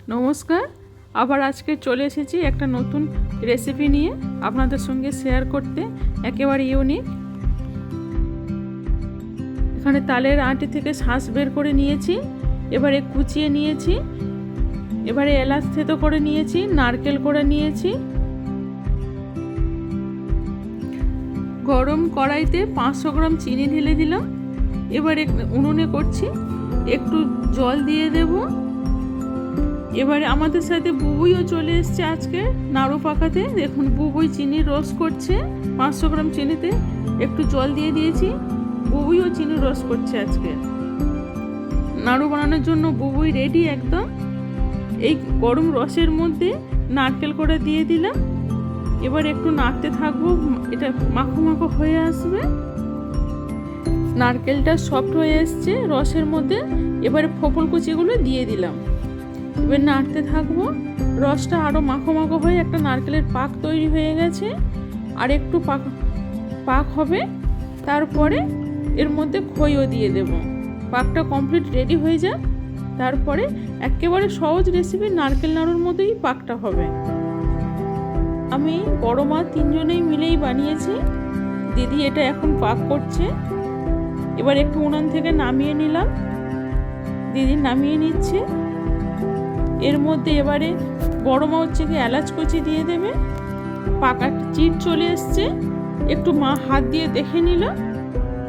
নমস্কার, আবার আজকে চলে এসেছি একটা নতুন রেসিপি নিয়ে আপনাদের সঙ্গে শেয়ার করতে। একেবারে ইউনিক। এখানে তালের আঁটি থেকে শাঁস বের করে নিয়েছি, এবারে কুচিয়ে নিয়েছি, এবারে এলাচ থেতো করে নিয়েছি, নারকেল করে নিয়েছি। গরম কড়াইতে 500 গ্রাম চিনি ঢেলে দিলাম। এবারে উনুনে করছি, একটু জল দিয়ে দেব। এবারে আমাদের সাথে বুবুইও চলে এসছে আজকে নাড়ু পাকাতে। দেখুন, বুবুই চিনি রস করছে। 500 গ্রাম চিনিতে একটু জল দিয়ে দিয়েছি, বুবুইও চিনি রস করছে আজকে। নাড়ু বানানোর জন্য বুবুই রেডি একদম। এই গরম রসের মধ্যে নারকেল করে দিয়ে দিলাম। এবার একটু নাড়তে থাকবো, এটা মাখো মাখো হয়ে আসবে। নারকেলটা সফট হয়ে এসছে রসের মধ্যে। এবারে ফোপল কুচিগুলো দিয়ে দিলাম। এবার নাড়তে থাকবো। রসটা আরও মাখো মাখো হয়ে একটা নারকেলের পাক তৈরি হয়ে গেছে। আর একটু পাক হবে, তারপরে এর মধ্যে খইও দিয়ে দেব। পাকটা কমপ্লিট রেডি হয়ে যাক, তারপরে একেবারে সহজ রেসিপি নারকেল নাড়ুর মতোই পাকটা হবে। আমি বড় মা 3 জনেই মিলেই বানিয়েছি। দিদি এটা এখন পাক করছে। এবার একটু উনান থেকে নামিয়ে নিলাম, দিদি নামিয়ে নিচ্ছে। এর মধ্যে এবারে বড় মা হচ্ছে কি এলাচ কুচি দিয়ে দেবে। পাকা চিট চলে এসছে, একটু মা হাত দিয়ে দেখে নিল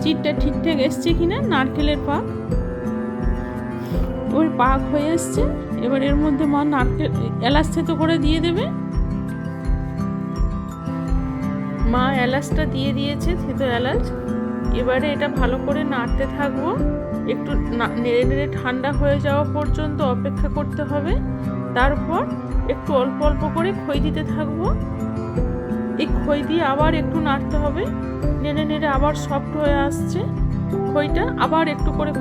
চিটটা ঠিকঠাক এসছে কিনা। নারকেলের পাক ওর পাক হয়ে এসছে। এবার এর মধ্যে মা নারকেল এলাচ থেতো করে দিয়ে দেবে। মা এলাচটা দিয়ে দিয়েছে, থেতো এলাচ। এবারে এটা ভালো করে নাড়তে থাকবো। একটু নেড়ে নেড়ে ঠান্ডা হয়ে যাওয়া পর্যন্ত অপেক্ষা করতে হবে। তারপর একটু অল্প অল্প করে খই দিতে থাকবো। এই খই দিয়ে আবার একটু নাড়তে হবে। নেড়ে নেড়ে আবার সফট হয়ে আসছে খইটা, আবার একটু করে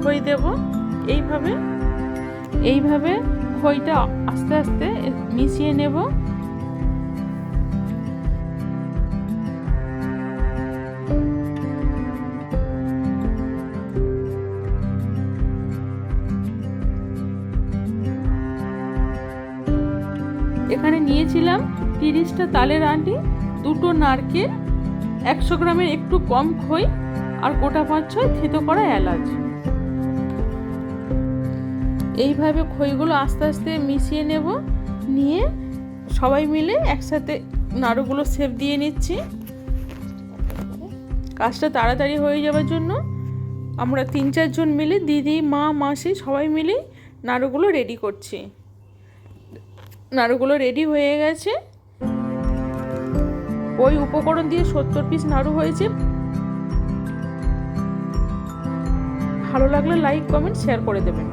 খই দেব। এইভাবে খইটা আস্তে আস্তে মিশিয়ে নেব। এখানে নিয়েছিলাম 30টা তালের আঁটি, 2টো নারকেল, 100 গ্রামের একটু কম খই, আর গোটা 5-6 থেতো করা এলাচ। এইভাবে খইগুলো আস্তে আস্তে মিশিয়ে নেব। নিয়ে সবাই মিলে একসাথে নাড়ুগুলো শেপ দিয়ে নিচ্ছি। কাজটা তাড়াতাড়ি হয়ে যাওয়ার জন্য আমরা 3-4 জন মিলে, দিদি, মা, মাসি সবাই মিলে নাড়ুগুলো রেডি করছি। নাড়ুগুলো রেডি হয়ে গেছে। ওই উপকরণ দিয়ে 70 পিস নাড়ু হয়েছে। ভালো লাগলে লাইক, কমেন্ট, শেয়ার করে দেবেন।